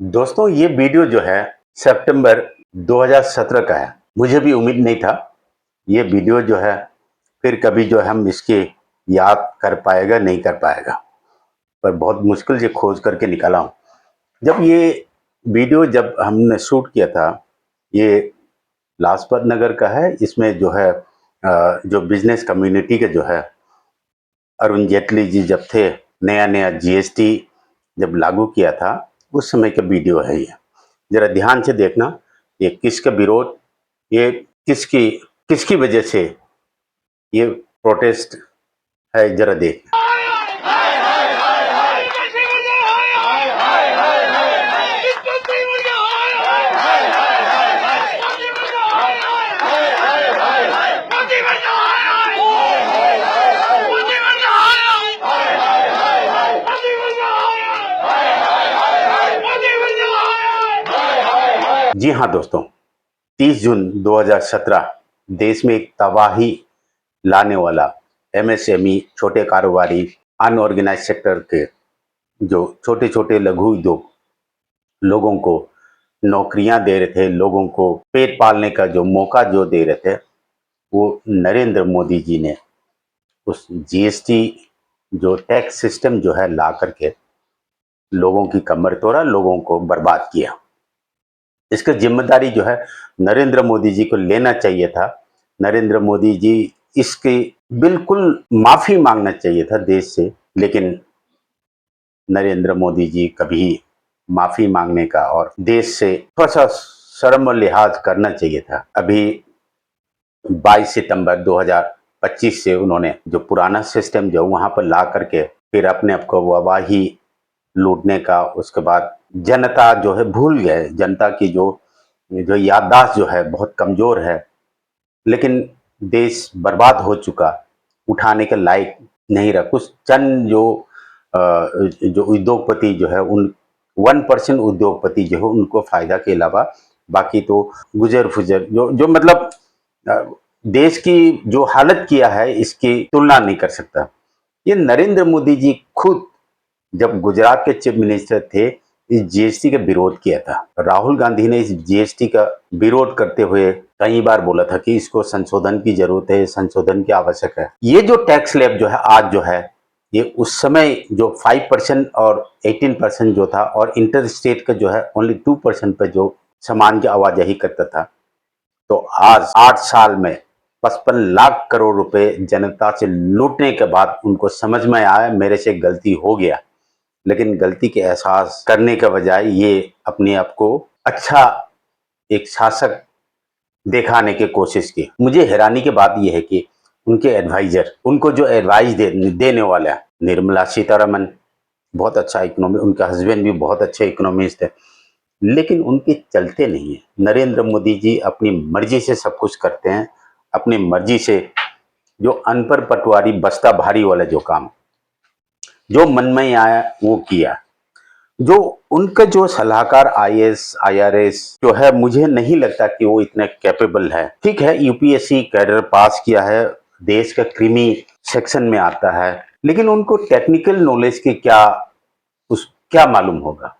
दोस्तों, ये वीडियो जो है सितंबर 2017 का है। मुझे भी उम्मीद नहीं था ये वीडियो जो है फिर कभी जो हम इसके याद कर पाएगा नहीं कर पाएगा, पर बहुत मुश्किल से खोज करके निकाला हूँ। जब ये वीडियो जब हमने शूट किया था, ये लाजपत नगर का है। इसमें जो है जो बिजनेस कम्युनिटी के जो है अरुण जेटली जी जब थे, नया नया जीएसटी जब लागू किया था, उस समय का वीडियो है ये। जरा ध्यान से देखना, ये किसका विरोध, ये किसकी किसकी वजह से ये प्रोटेस्ट है, जरा देखना। जी हाँ दोस्तों, 30 जून 2017 देश में एक तबाही लाने वाला एमएसएमई, छोटे कारोबारी, अनऑर्गेनाइज सेक्टर के जो छोटे छोटे लघु उद्योग लोगों को नौकरियां दे रहे थे, लोगों को पेट पालने का जो मौका जो दे रहे थे, वो नरेंद्र मोदी जी ने उस जीएसटी जो टैक्स सिस्टम जो है ला करके लोगों की कमर तोड़ा, लोगों को बर्बाद किया। इसका जिम्मेदारी जो है नरेंद्र मोदी जी को लेना चाहिए था। नरेंद्र मोदी जी इसकी बिल्कुल माफी मांगना चाहिए था देश से, लेकिन नरेंद्र मोदी जी कभी माफी मांगने का और देश से थोड़ा सा शर्म और लिहाज करना चाहिए था। अभी 22 सितंबर 2025 से उन्होंने जो पुराना सिस्टम जो वहां पर ला करके फिर अपने आप को वबाही लूटने का, उसके बाद जनता जो है भूल गए। जनता की जो जो याददाश्त जो है बहुत कमजोर है, लेकिन देश बर्बाद हो चुका, उठाने के लायक नहीं रहा। कुछ चंद जो उद्योगपति जो है, उन 1% उद्योगपति जो है उनको फायदा के अलावा बाकी तो गुजर फुजर जो मतलब देश की जो हालत किया है, इसकी तुलना नहीं कर सकता। ये नरेंद्र मोदी जी खुद जब गुजरात के चीफ मिनिस्टर थे, इस जीएसटी का विरोध किया था। राहुल गांधी ने इस जीएसटी का विरोध करते हुए कई बार बोला था कि इसको संशोधन की जरूरत है, संशोधन की आवश्यक है। ये जो टैक्स स्लैब जो है आज जो है, ये उस समय जो 5% और 18% जो था, और इंटर स्टेट का जो है ओनली 2% पर जो सामान की आवाजाही करता था, तो आज 8 साल में 55 लाख करोड़ रुपए जनता से लूटने के बाद उनको समझ में आया मेरे से गलती हो गया। लेकिन गलती के एहसास करने के बजाय ये अपने आप को अच्छा एक शासक दिखाने की कोशिश की। मुझे हैरानी की बात यह है कि उनके एडवाइजर, उनको जो एडवाइस देने वाला है, निर्मला सीतारमन बहुत अच्छा इकोनॉमी, उनका हस्बैंड भी बहुत अच्छे इकोनॉमिस्ट है, लेकिन उनके चलते नहीं है। नरेंद्र मोदी जी अपनी मर्जी से सब कुछ करते हैं, अपनी मर्जी से जो अनपढ़ पटवारी बस्ता भारी वाला जो काम जो मन में आया वो किया। जो उनका जो सलाहकार आईएएस आईआरएस जो है, मुझे नहीं लगता कि वो इतने कैपेबल है। ठीक है, यूपीएससी कैडर पास किया है, देश का क्रीमी सेक्शन में आता है, लेकिन उनको टेक्निकल नॉलेज की क्या मालूम होगा।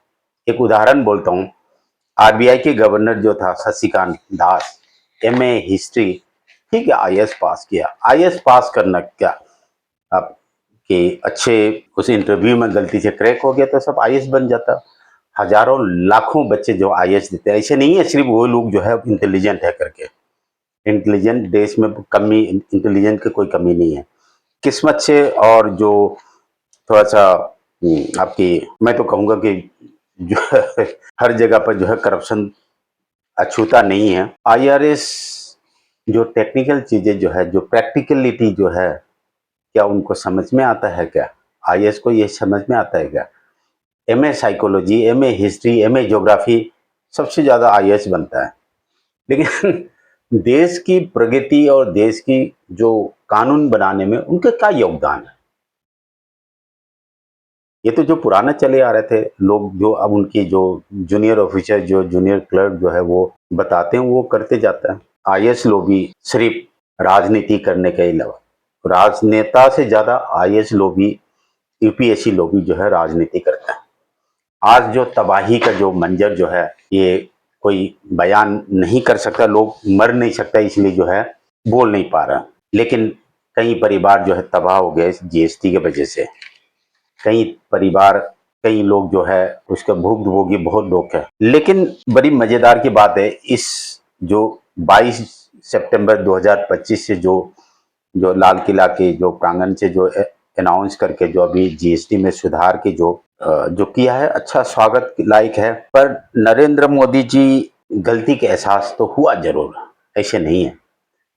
एक उदाहरण बोलता हूँ, आरबीआई के गवर्नर जो था शशिकांत दास, एमए हिस्ट्री, ठीक है, आईएएस पास किया। आईएएस पास करना क्या अब कि अच्छे उस इंटरव्यू में गलती से क्रैक हो गया तो सब आईएएस बन जाता। हजारों लाखों बच्चे जो आईएएस देते हैं, ऐसे नहीं है सिर्फ वो लोग जो है इंटेलिजेंट है करके। इंटेलिजेंट देश में कमी, इंटेलिजेंट की कोई कमी नहीं है, किस्मत से। और जो थोड़ा सा आपकी, मैं तो कहूँगा कि जो हर जगह पर जो है करप्शन अछूता नहीं है। आईआरएस जो टेक्निकल चीजें जो है, जो प्रैक्टिकलिटी जो है, क्या उनको समझ में आता है क्या? आईएएस को ये समझ में आता है क्या? MA psychology, MA history, MA geography, सबसे ज्यादा आईएएस बनता है। लेकिन देश की प्रगति और देश की जो कानून बनाने में उनका क्या योगदान है? ये तो जो पुराना चले आ रहे थे लोग, जो अब उनकी जो जूनियर ऑफिसर, जो जूनियर क्लर्क जो है वो बताते हैं, वो करते जाता है। आईएएस लॉबी सिर्फ राजनीति करने के अलावा, राजनेता से ज्यादा आईएएस लॉबी, यूपीएससी लॉबी जो है राजनीति करता है। आज जो तबाही का जो मंजर जो है ये कोई बयान नहीं कर सकता, लोग मर नहीं सकता इसलिए जो है बोल नहीं पा रहा। लेकिन कई परिवार जो है तबाह हो गए जीएसटी के वजह से। कई परिवार, कई लोग जो है उसका भुगतभोगी बहुत लोग है। लेकिन बड़ी मजेदार की बात है, इस जो 22 सितंबर 2025 से जो लाल किला के जो प्रांगण से जो अनाउंस करके जो अभी जीएसटी में सुधार के जो किया है, अच्छा स्वागत लायक है। पर नरेंद्र मोदी जी गलती के एहसास तो हुआ जरूर, ऐसे नहीं है,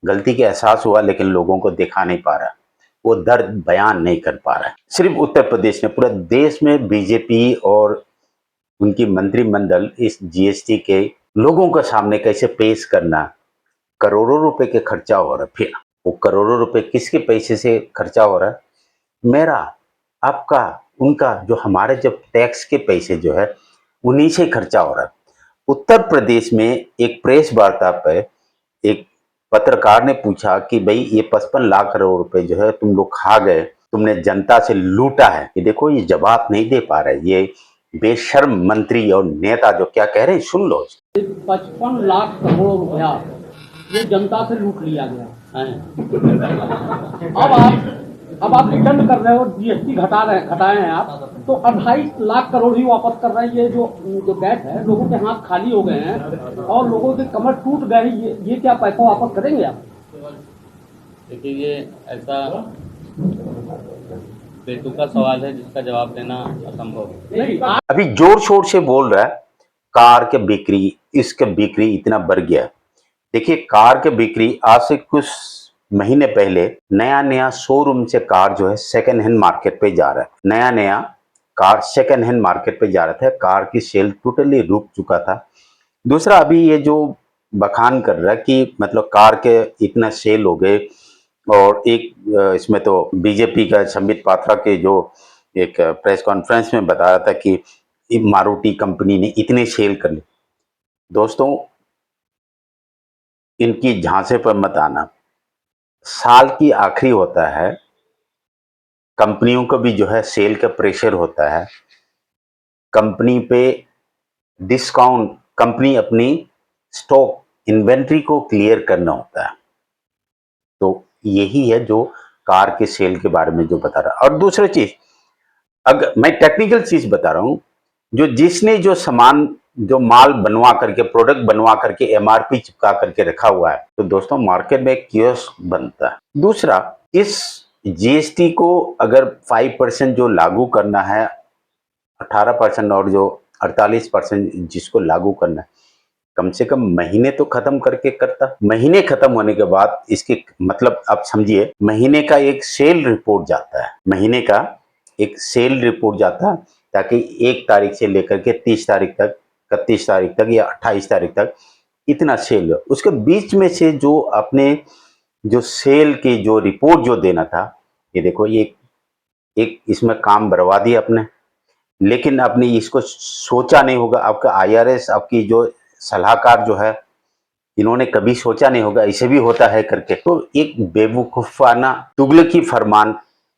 गलती के एहसास हुआ लेकिन लोगों को दिखा नहीं पा रहा, वो दर्द बयान नहीं कर पा रहा है। सिर्फ उत्तर प्रदेश में, पूरे देश में बीजेपी और उनकी मंत्रिमंडल इस जीएसटी के लोगों के सामने कैसे पेश करना, करोड़ों रुपए के खर्चा हो रहा है। फिर वो करोड़ों रुपए किसके पैसे से खर्चा हो रहा है? मेरा, आपका, उनका, जो हमारे जब टैक्स के पैसे जो है उन्हीं से खर्चा हो रहा है। उत्तर प्रदेश में एक प्रेस वार्ता पे एक पत्रकार ने पूछा कि भाई ये 55 लाख करोड़ रुपए जो है तुम लोग खा गए, तुमने जनता से लूटा है। ये देखो, ये जवाब नहीं दे पा रहे, ये बेशर्म मंत्री और नेता जो क्या कह रहे हैं, सुन लो। 55 लाख करोड़ रुपया ये जनता से लूट लिया गया है। अब आप रिटर्न कर रहे हो, जीएसटी घटाए हैं आप, तो 28 लाख करोड़ ही वापस कर रहे हैं। ये जो गैस है, लोगों के हाथ खाली हो गए हैं और लोगों के कमर टूट गए हैं। ये क्या पैसा वापस करेंगे आप? देखिए, ये ऐसा बेतुका सवाल है जिसका जवाब देना असंभव है। अभी जोर शोर से बोल रहा है कार के बिक्री, इसके बिक्री इतना बढ़ गया। देखिए, कार के बिक्री आज से कुछ महीने पहले नया शोरूम से कार जो है सेकंड हैंड मार्केट पे जा रहा है। नया कार सेकंड हैंड मार्केट पे जा रहा था, कार की सेल टोटली रुक चुका था। दूसरा, अभी ये जो बखान कर रहा है कि मतलब कार के इतना सेल हो गए, और एक इसमें तो बीजेपी का संबित पात्रा के जो एक प्रेस कॉन्फ्रेंस में बता रहा था कि मारुति कंपनी ने इतने सेल कर ली। दोस्तों, इनकी झांसे पर मत आना। साल की आखिरी होता है, कंपनियों को भी जो है सेल का प्रेशर होता है, कंपनी पे डिस्काउंट, कंपनी अपनी स्टॉक इन्वेंट्री को क्लियर करना होता है। तो यही है जो कार के सेल के बारे में जो बता रहा है। और दूसरी चीज, अगर मैं टेक्निकल चीज बता रहा हूं, जिसने जो सामान, जो माल बनवा करके, प्रोडक्ट बनवा करके एमआरपी चिपका करके रखा हुआ है, तो दोस्तों मार्केट में कियोस्क बनता है। दूसरा, इस जीएसटी को अगर 5% जो लागू करना है, 18% और जो 48% जिसको लागू करना है, कम से कम महीने तो खत्म करके करता। महीने खत्म होने के बाद इसके मतलब आप समझिए, महीने का एक सेल रिपोर्ट जाता है, महीने का एक सेल रिपोर्ट जाता है, ताकि 1 तारीख से लेकर के 30 तारीख तक, 31 तारीख तक या 28 तारीख तक इतना सेल हो। उसके बीच में से जो अपने जो सेल की जो रिपोर्ट जो देना था, ये देखो, ये एक इसमें काम बर्बाद दिया अपने। लेकिन आपने इसको सोचा नहीं होगा, आपका आईआरएस, आपकी जो सलाहकार जो है, इन्होंने कभी सोचा नहीं होगा ऐसे भी होता है करके। तो एक बेवकूफाना तुगलकी फरमान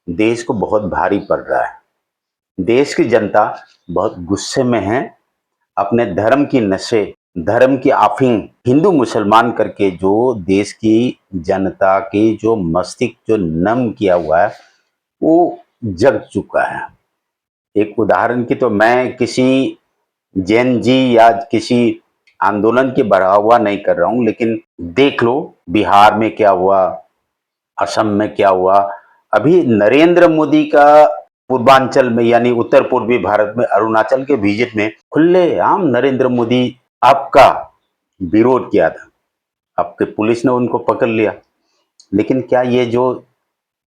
देश को बहुत भारी पड़ रहा है। देश की जनता बहुत गुस्से में है। अपने धर्म की नशे, धर्म की आफिंग, हिंदू मुसलमान करके जो देश की जनता की जो मस्तिष्क जो नम किया हुआ है, वो जग चुका है। एक उदाहरण की तो मैं किसी जैन जी या किसी आंदोलन की बढ़ावा नहीं कर रहा हूं, लेकिन देख लो बिहार में क्या हुआ, असम में क्या हुआ। अभी नरेंद्र मोदी का पूर्वांचल में यानी उत्तर पूर्वी भारत में अरुणाचल के विजिट में खुलेआम नरेंद्र मोदी आपका विरोध किया था, आपके पुलिस ने उनको पकड़ लिया। लेकिन क्या ये जो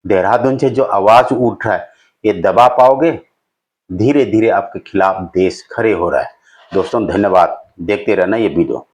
देहरादून से जो आवाज उठ रहा है, ये दबा पाओगे? धीरे धीरे आपके खिलाफ देश खड़े हो रहा है। दोस्तों, धन्यवाद, देखते रहना ये वीडियो।